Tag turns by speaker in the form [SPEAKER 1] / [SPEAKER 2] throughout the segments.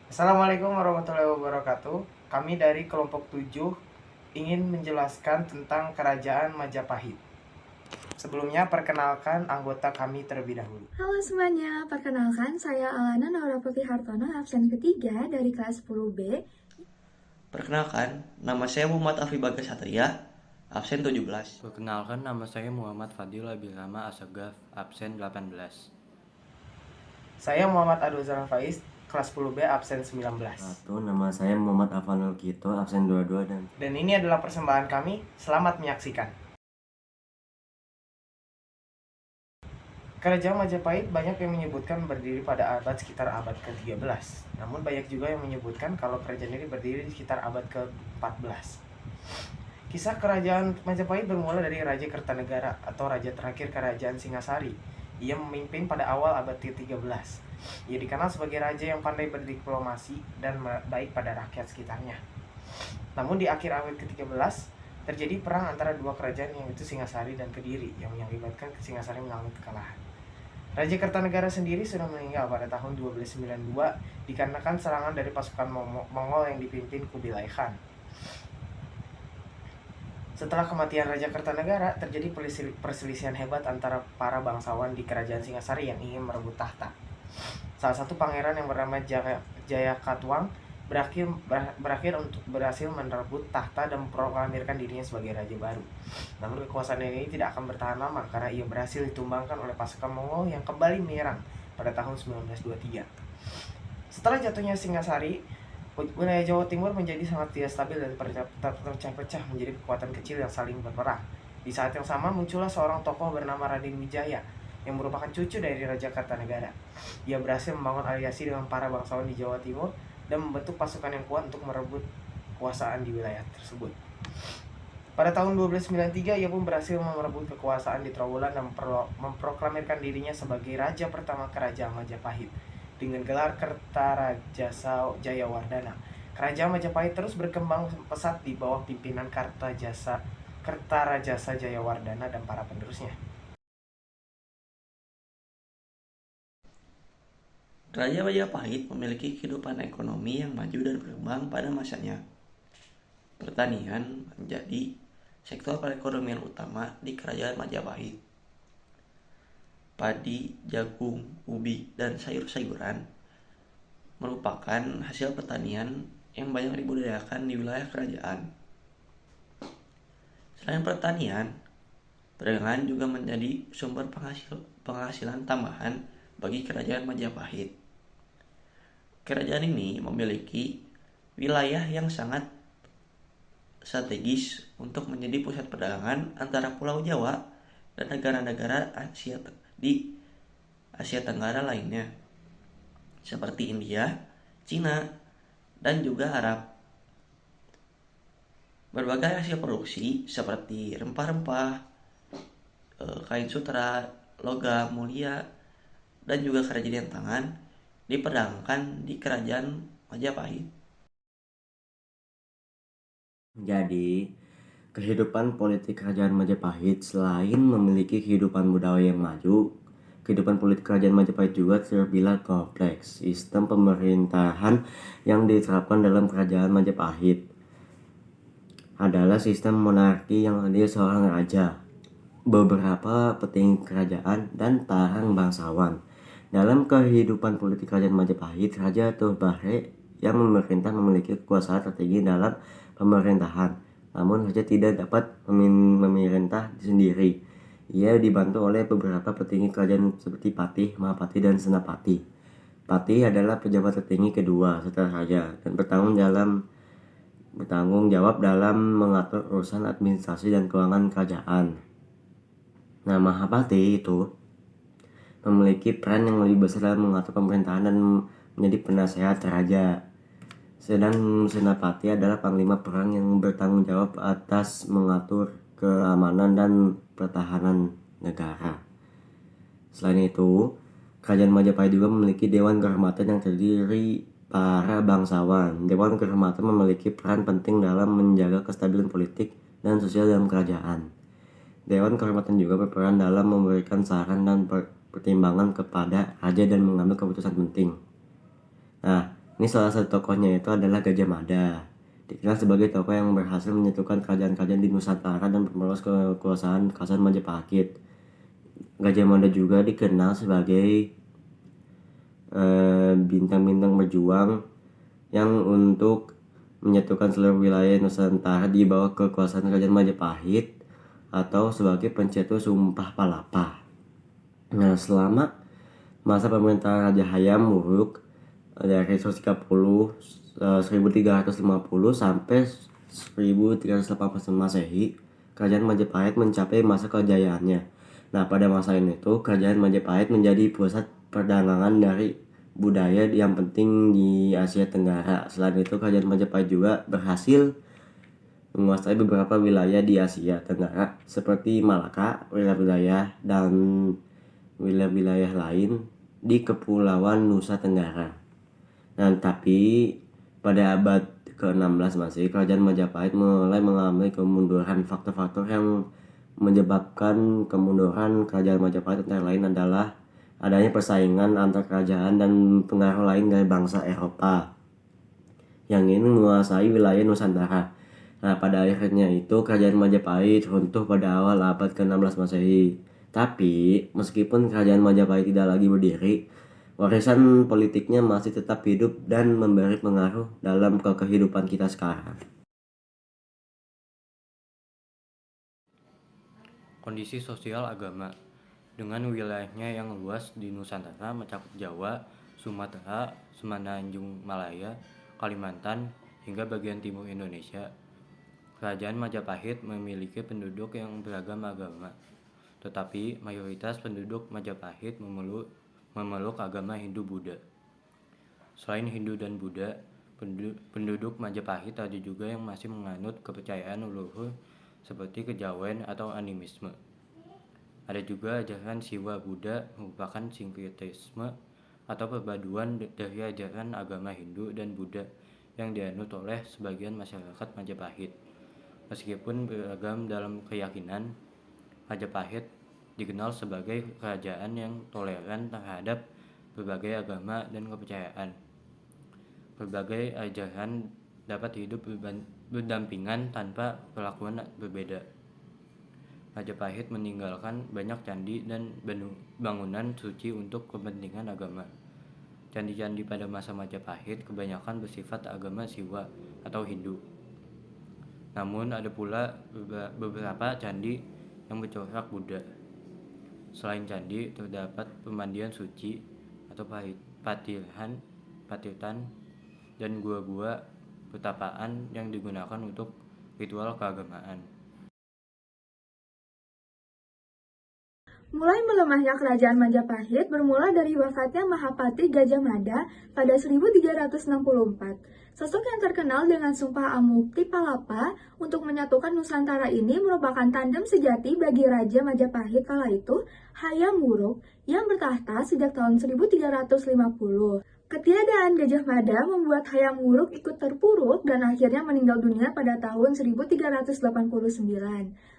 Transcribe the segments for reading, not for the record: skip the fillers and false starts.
[SPEAKER 1] Assalamualaikum warahmatullahi wabarakatuh. Kami dari kelompok 7 ingin menjelaskan tentang Kerajaan Majapahit. Sebelumnya perkenalkan anggota kami terlebih dahulu.
[SPEAKER 2] Halo semuanya, perkenalkan saya Alana Naura Putih Hartono, absen ketiga dari kelas 10B.
[SPEAKER 3] Perkenalkan, nama saya Muhammad Afri Bagas Satria, absen 17.
[SPEAKER 4] Perkenalkan, nama saya Muhammad Fadil Abirama Asegaf, absen 18.
[SPEAKER 1] Saya Muhammad Adozan Faiz, kelas 10B absen 19.
[SPEAKER 5] Nama saya Muhammad Afanul Kito, absen 22
[SPEAKER 1] Dan ini adalah persembahan kami. Selamat menyaksikan. Kerajaan Majapahit banyak yang menyebutkan berdiri pada abad sekitar abad ke-13. Namun banyak juga yang menyebutkan kalau kerajaan ini berdiri di sekitar abad ke-14. Kisah kerajaan Majapahit bermula dari Raja Kertanegara atau raja terakhir kerajaan Singasari. Ia memimpin pada awal abad ke-13. Ia dikenal sebagai raja yang pandai berdiplomasi dan baik pada rakyat sekitarnya. Namun di akhir abad ke-13 terjadi perang antara dua kerajaan, yaitu Singasari dan Kediri, yang mengakibatkan Singasari mengalami kekalahan. Raja Kertanegara sendiri sudah meninggal pada tahun 1292 dikarenakan serangan dari pasukan Mongol yang dipimpin Kubilai Khan. Setelah kematian Raja Kertanegara, terjadi perselisihan hebat antara para bangsawan di kerajaan Singasari yang ingin merebut tahta. Salah satu pangeran yang bernama Jayakatwang berakhir untuk berhasil merebut tahta dan memproklamirkan dirinya sebagai raja baru. Namun kekuasaan ini tidak akan bertahan lama karena ia berhasil ditumbangkan oleh pasukan Mongol yang kembali menyerang pada tahun 1923. Setelah jatuhnya Singasari, wilayah Jawa Timur menjadi sangat tidak stabil dan terpecah-pecah menjadi kekuatan kecil yang saling berperang. Di saat yang sama muncullah seorang tokoh bernama Raden Wijaya yang merupakan cucu dari Raja Kartanegara. Ia berhasil membangun aliansi dengan para bangsawan di Jawa Timur dan membentuk pasukan yang kuat untuk merebut kekuasaan di wilayah tersebut. Pada tahun 1293 ia pun berhasil merebut kekuasaan di Trowulan dan memproklamirkan dirinya sebagai raja pertama Kerajaan Majapahit dengan gelar Kertarajasa Jayawardana. Kerajaan Majapahit terus berkembang pesat di bawah pimpinan Kertarajasa Jayawardana dan para penerusnya.
[SPEAKER 3] Raja Majapahit memiliki kehidupan ekonomi yang maju dan berkembang pada masanya. Pertanian menjadi sektor perekonomian utama di Kerajaan Majapahit. Padi, jagung, ubi, dan sayur-sayuran merupakan hasil pertanian yang banyak dibudidayakan di wilayah kerajaan. Selain pertanian, perdagangan juga menjadi sumber penghasilan tambahan bagi Kerajaan Majapahit. Kerajaan ini memiliki wilayah yang sangat strategis untuk menjadi pusat perdagangan antara Pulau Jawa dan negara-negara di Asia Tenggara lainnya, seperti India, Cina, dan juga Arab. Berbagai hasil produksi seperti rempah-rempah, kain sutra, logam mulia, dan juga kerajinan tangan diperdagangkan di Kerajaan Majapahit.
[SPEAKER 5] Jadi, kehidupan politik Kerajaan Majapahit selain memiliki kehidupan budaya yang maju, kehidupan politik Kerajaan Majapahit juga terbilang kompleks. Sistem pemerintahan yang diterapkan dalam Kerajaan Majapahit adalah sistem monarki yang terdiri seorang raja, beberapa petinggi kerajaan, dan tarang bangsawan. Dalam kehidupan politik Kerajaan Majapahit, Raja Turbahre yang memerintah memiliki kekuasaan tertinggi dalam pemerintahan. Namun Raja tidak dapat memerintah sendiri. Ia dibantu oleh beberapa petinggi kerajaan seperti Patih, Mahapati, dan Senapati. Patih adalah pejabat tertinggi kedua setelah Raja dan bertanggung jawab dalam mengatur urusan administrasi dan keuangan kerajaan. Nah, Mahapati itu memiliki peran yang lebih besar dalam mengatur pemerintahan dan menjadi penasehat raja. Sedang Senapati adalah panglima perang yang bertanggung jawab atas mengatur keamanan dan pertahanan negara. Selain itu, Kerajaan Majapahit juga memiliki Dewan Kehormatan yang terdiri para bangsawan. Dewan Kehormatan memiliki peran penting dalam menjaga kestabilan politik dan sosial dalam kerajaan. Dewan Kehormatan juga berperan dalam memberikan saran dan pertimbangan kepada raja dan mengambil keputusan penting. Nah, Ini salah satu tokohnya itu adalah Gajah Mada. Dikenal sebagai tokoh yang berhasil menyatukan kerajaan-kerajaan di Nusantara dan memperluas kekuasaan Kerajaan Majapahit. Gajah Mada juga dikenal sebagai bintang-bintang berjuang yang untuk menyatukan seluruh wilayah Nusantara di bawah kekuasaan Kerajaan Majapahit atau sebagai pencetus Sumpah Palapa. Nah, selama masa pemerintahan Raja Hayam Wuruk dari 1350 sampai 1380 Masehi, Kerajaan Majapahit mencapai masa kejayaannya. Nah, pada masa ini tuh Kerajaan Majapahit menjadi pusat perdagangan dari budaya yang penting di Asia Tenggara. Selain itu, Kerajaan Majapahit juga berhasil menguasai beberapa wilayah di Asia Tenggara seperti Malaka, wilayah-wilayah dan wilayah-wilayah lain di Kepulauan Nusa Tenggara. Nah, tapi pada abad ke-16 masih Kerajaan Majapahit mulai mengalami kemunduran. Faktor-faktor yang menyebabkan kemunduran Kerajaan Majapahit antara lain adalah adanya persaingan antar kerajaan dan pengaruh lain dari bangsa Eropa yang ingin menguasai wilayah Nusantara. Nah, pada akhirnya itu Kerajaan Majapahit runtuh pada awal abad ke-16 Masehi. Tapi, meskipun Kerajaan Majapahit tidak lagi berdiri, warisan politiknya masih tetap hidup dan memberi pengaruh dalam kehidupan kita sekarang.
[SPEAKER 4] Kondisi sosial agama. Dengan wilayahnya yang luas di Nusantara mencakup Jawa, Sumatera, Semenanjung Malaya, Kalimantan, hingga bagian timur Indonesia, Kerajaan Majapahit memiliki penduduk yang beragam agama. Tetapi mayoritas penduduk Majapahit memeluk agama Hindu-Buddha. Selain Hindu dan Buddha, penduduk Majapahit ada juga yang masih menganut kepercayaan leluhur seperti kejawen atau animisme. Ada juga ajaran Siwa Buddha merupakan sinkretisme atau perpaduan dari ajaran agama Hindu dan Buddha yang dianut oleh sebagian masyarakat Majapahit. Meskipun beragam dalam keyakinan, Majapahit dikenal sebagai kerajaan yang toleran terhadap berbagai agama dan kepercayaan. Berbagai ajaran dapat hidup berdampingan tanpa perlakuan berbeda. Majapahit meninggalkan banyak candi dan bangunan suci untuk kepentingan agama. Candi-candi pada masa Majapahit kebanyakan bersifat agama Siwa atau Hindu. Namun ada pula beberapa candi yang bercorak Buddha. Selain candi, terdapat pemandian suci atau patitan dan gua-gua pertapaan yang digunakan untuk ritual keagamaan.
[SPEAKER 2] Mulai melemahnya Kerajaan Majapahit bermula dari wafatnya Mahapati Gajah Mada pada 1364. Sosok yang terkenal dengan Sumpah Amukti Palapa untuk menyatukan Nusantara ini merupakan tandem sejati bagi Raja Majapahit kala itu, Hayam Wuruk, yang bertahta sejak tahun 1350. Ketiadaan Gajah Mada membuat Hayam Wuruk ikut terpuruk dan akhirnya meninggal dunia pada tahun 1389.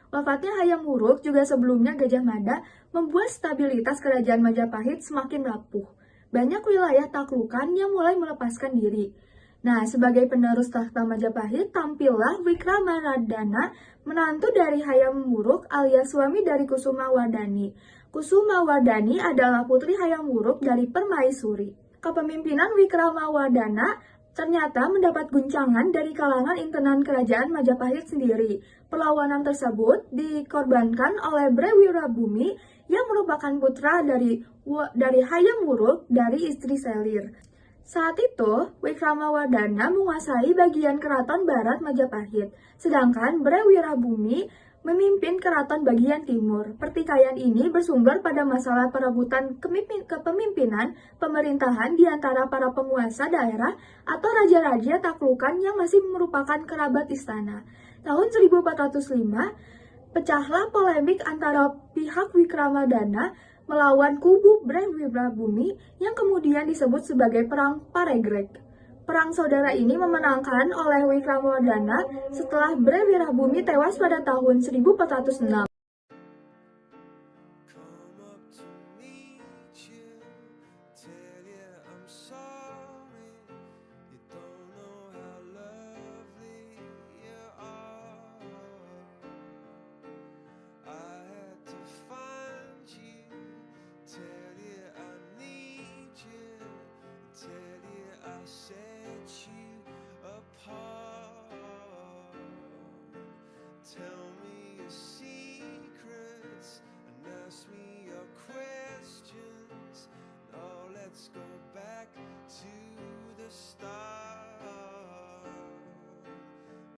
[SPEAKER 2] Wafatnya Hayam Wuruk juga sebelumnya Gajah Mada membuat stabilitas Kerajaan Majapahit semakin rapuh. Banyak wilayah taklukan yang mulai melepaskan diri. Nah, sebagai penerus tahta Majapahit, tampillah Wikramanardana, menantu dari Hayam Wuruk alias suami dari Kusumawardhani. Kusumawardhani adalah putri Hayam Wuruk dari Permaisuri. Kepemimpinan Wikramawardhana ternyata mendapat guncangan dari kalangan internal Kerajaan Majapahit sendiri. Perlawanan tersebut dikorbankan oleh Bre Wirabumi yang merupakan putra dari Hayam Wuruk dari istri Selir. Saat itu, Wikramawardhana menguasai bagian keraton barat Majapahit, sedangkan Bre Wirabumi memimpin keraton bagian timur. Pertikaian ini bersumber pada masalah perebutan kepemimpinan pemerintahan di antara para penguasa daerah atau raja-raja taklukan yang masih merupakan kerabat istana. Tahun 1405, pecahlah polemik antara pihak Wikramadana melawan kubu Bre Wirabumi yang kemudian disebut sebagai Perang Paregreg. Perang saudara ini memenangkan oleh Wikramawardhana setelah Bre Wirabumi tewas pada tahun 1406.
[SPEAKER 6] say